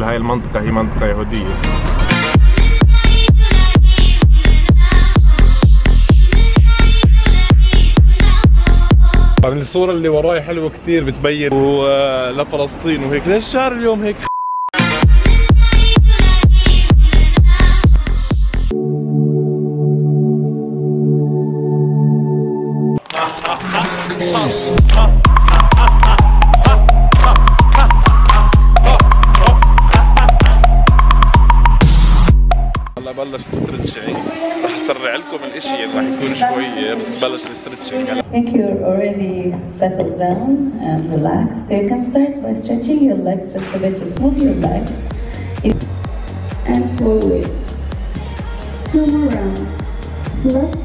بهاي المنطقة هي منطقة يهودية. الصورة اللي وراي حلوة كثير بتبين لفلسطين وهيك. ليش الشعر اليوم هيك؟ هلا بلش الستريتشنج، رح اسرع لكم الاشي رح يكون شوي بس ببلش الستريتشنج هلا. I think you're already settled down and relaxed. So you can start by stretching your legs just a bit. Just move your legs and forward. 2 more rounds. Left,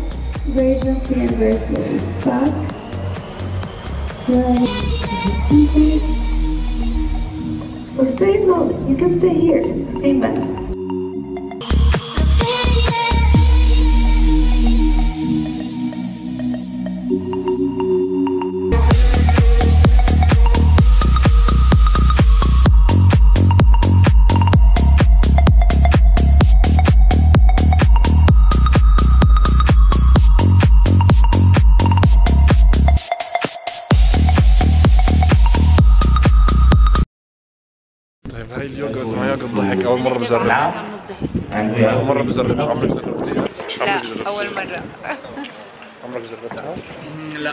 very gently and very slowly. Back, right, easy. So stay low. You can stay here. It's the same balance. طيب هاي اليوغا اسمها يوغا الضحك. أول مرة بجربها. أول مرة بجربها. عمرك جربتيها؟ لا أول مرة. عمرك جربتها؟ لا.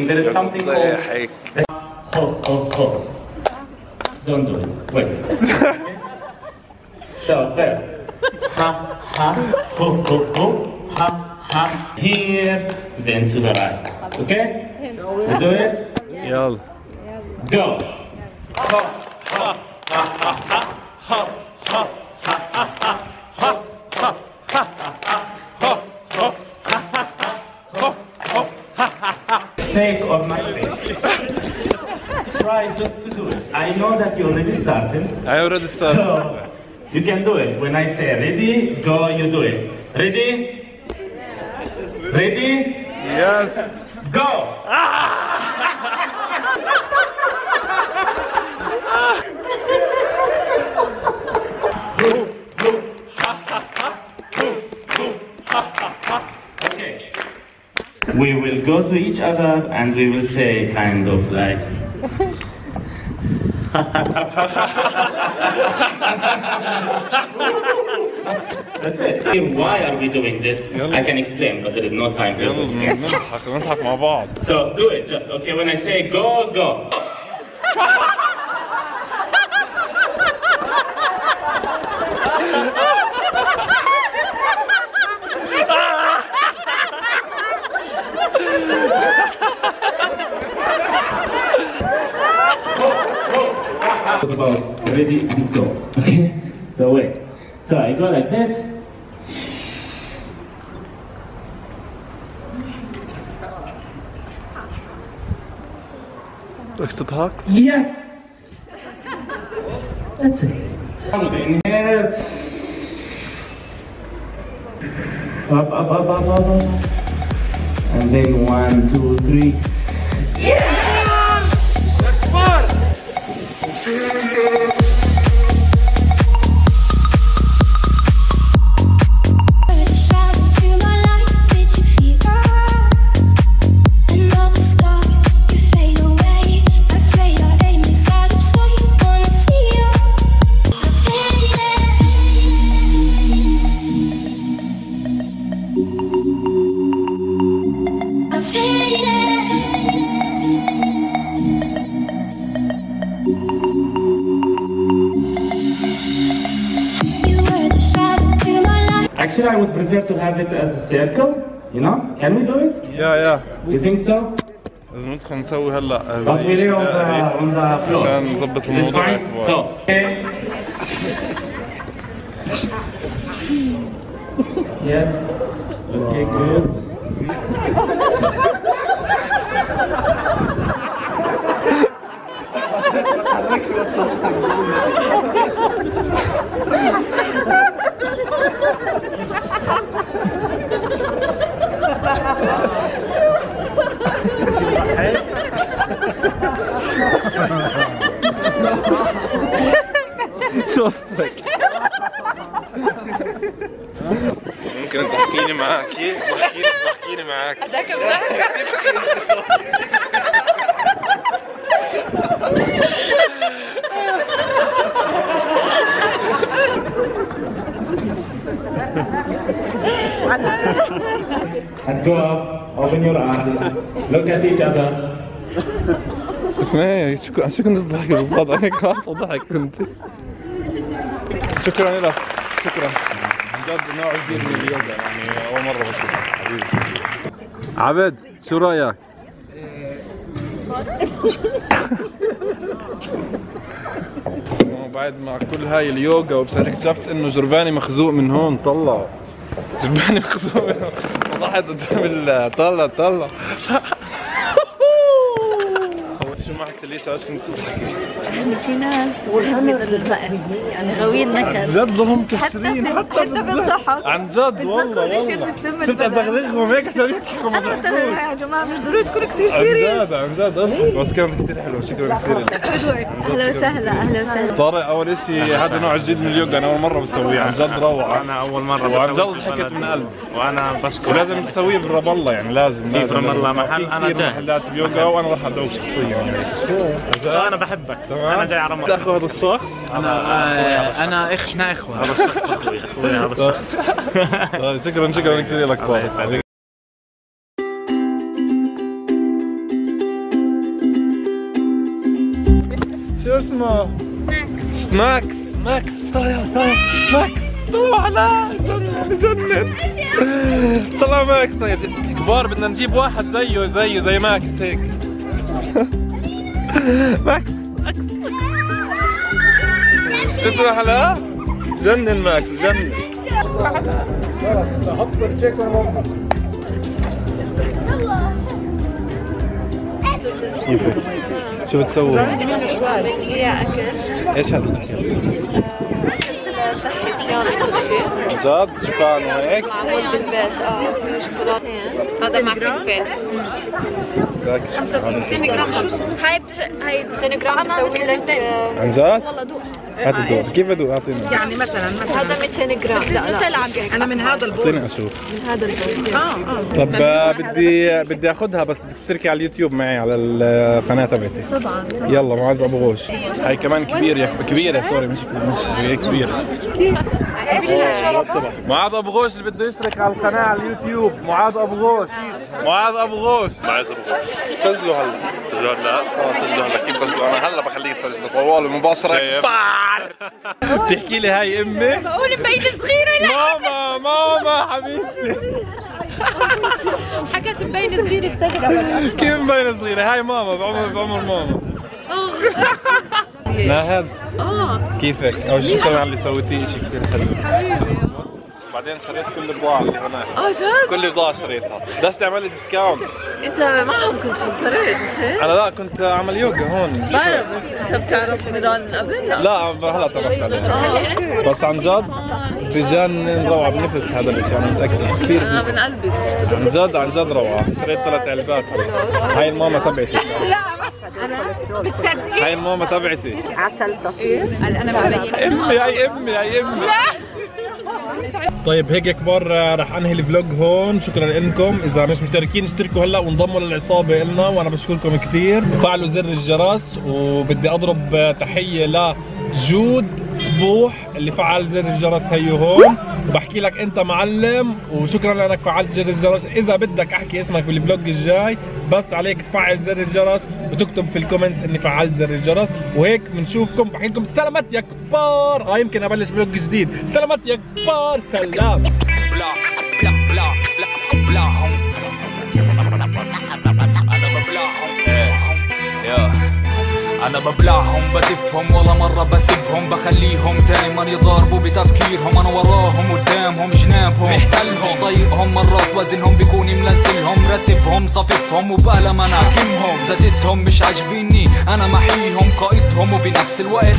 There is something ضحك. Ho. Don't do it. Wait. So first, ha, ho, ha. Here, then to the right. Okay? You do it? يلا. Go. Ho. Take off my face. Try just to do it. I know that you already started. I already started. So you can do it. When I say ready, go, you do it. Ready? Ready? Yes. Go! Okay. We will go to each other and we will say kind of like That's it. Why are we doing this? I can explain, but there is no time for this. نضحك مع بعض. So do it just okay. When I say go, go. About ready and go. Okay. So wait. So I go like this. بدك تضحك؟ Yes. That's it. Inhale. Up. And then 1, 2, 3. Yeah! That's fun! Actually, I would prefer to have it as a circle, you know? Can we do it? Yeah. You think so? لازم ندخل نسوي هلا But we're on the floor. عشان نظبط الموضوع. So, okay. Yes. Okay, good. شو قصدك؟ ممكن تحكيني معاكي؟ بحكيني معاكي. هذاك And go up, open your eyes, look at each other. اسمعي شو كنت تضحكي بالضبط؟ انا كنت ضحك كنت. شكرا لك، شكرا. عن جد نوع جديد من اليوغا يعني اول مرة بشوفه حبيبي. عبد شو رايك؟ بعد مع كل هاي اليوغا وبصير اكتشفت انه جرباني مخزوق من هون. طلع جرباني مخزوق من هون. فضحت قدام طلع شو ما حكيت ليش؟ علاش كنت تضحكي؟ يعني في ناس بيحبوا البقر يعني غاويين نكد جد ضلهم مكسرين حتى بيضحك عن جد والله صرت ازغلغهم هيك عشان يضحكوا ما ضحكوش. يا جماعه مش ضروري تكونوا كثير سيريس. عن جد بس كانت كثير حلوه. شكرا كثير لك. اهلا وسهلا اهلا وسهلا. طارق اول شيء هذا نوع جديد من اليوغا انا اول مره بسويه عن جد روعه. انا اول مره وعن جد ضحكت من قلبي وانا بشكر. ولازم تسويه برام الله يعني لازم في رام الله محل انا جاي محلات اليوغا وانا راح ادعوك شخصيا يعني. انا بحبك. انا جاي على رمضان. تاخذ هذا الشخص؟ انا احنا اخوه. هذا الشخص اخوي هذا الشخص. شكرا كثير لك طارق. شو اسمه؟ ماكس طلع ماكس طلع لا بجنن طلع ماكس. طيب كبار بدنا نجيب واحد زيه زي ماكس هيك. ماكس شو اسمه هلا؟ جنن ماكس جنن. حط الشيك كيفك؟ شو بتسوي؟ يا اكل ايش هذا الاكل؟ صحي صيانه كل شيء. جد شوفان وهيك؟ معمول بالبيت في شوكولاتين. هذا مع فلفل. 200 جرام شو اسمه؟ هاي 200 جرام بسوي لك. عن جد؟ والله دوق. هات الدور. كيف ادوق؟ اعطيني. يعني مثلا هذا 200 جرام. لا انا من هذا اعطيني البورس. اشوف. من هذا البوز. طب بدي اخذها بس بدك تشتركي على اليوتيوب معي على القناه تبعتي. طبعا. يلا معاذ ابو غوش. هاي كمان كبيره سوري مش كبيره. معاذ ابو غوش اللي بده يشترك على القناه على اليوتيوب. معاذ ابو غوش. سجلوا هلا. سجلوا هلا. كيف بسجلوا؟ انا هلا بخليه يسجل طوال مباشره. بتحكي لي هاي امي؟ بقول مبينه صغيره. ماما حبيبتي. حكت مبينه صغيره استغرب. كيف مبينه صغيره؟ هاي ماما بعمر ماما. ناهد كيفك؟ أول شكرا على اللي سويتيه شيء كثير حلو. حبيبي. بعدين شريت كل البضاعة اللي هناك. جد؟ كل البضاعة شريتها. بس تعمل لي ديسكاونت. انت معهم كنت في البريد مش هيك؟ أنا لا كنت أعمل يوغا هون. بعرف بس انت بتعرف نضال من قبل؟ لا هلا تعرفت عليه. بس عن جد بجنن روعة بنفس هذا الشيء أنا متأكد كثير. انا من قلبي عن جد روعة. شريت 3 علبات. هاي الماما تبعتي. بتصدقي؟ هاي الماما تبعتي. عسل طفيف. انا ببين. هاي امي. طيب هيك كبار رح انهي الفلوج هون. شكرا لكم. اذا مش مشتركين اشتركوا هلا وانضموا للعصابه النا وانا بشكركم كثير. وفعلوا زر الجرس. وبدي اضرب تحيه لجود صبوح اللي فعل زر الجرس هيو هون. وبحكي لك انت معلم وشكرا لانك فعلت زر الجرس. اذا بدك احكي اسمك بالفلوج الجاي بس عليك تفعل زر الجرس وتكتب في الكومنتس اني فعلت زر الجرس. وهيك بنشوفكم. بحكي لكم سلامات يا كبار. يمكن ابلش فلوج جديد. سلامات يا كبار. سلام. أنا ببلعهم بدفهم ولا مرة بسيبهم بخليهم دايما يضاربوا بتفكيرهم. أنا وراهم قدامهم جنابهم محتلهم مش طايقهم مرات وزنهم بيكون منزلهم رتبهم صففهم وبقلم أنا حاكمهم زادتهم مش عاجبيني أنا محيهم قائدهم وبنفس الوقت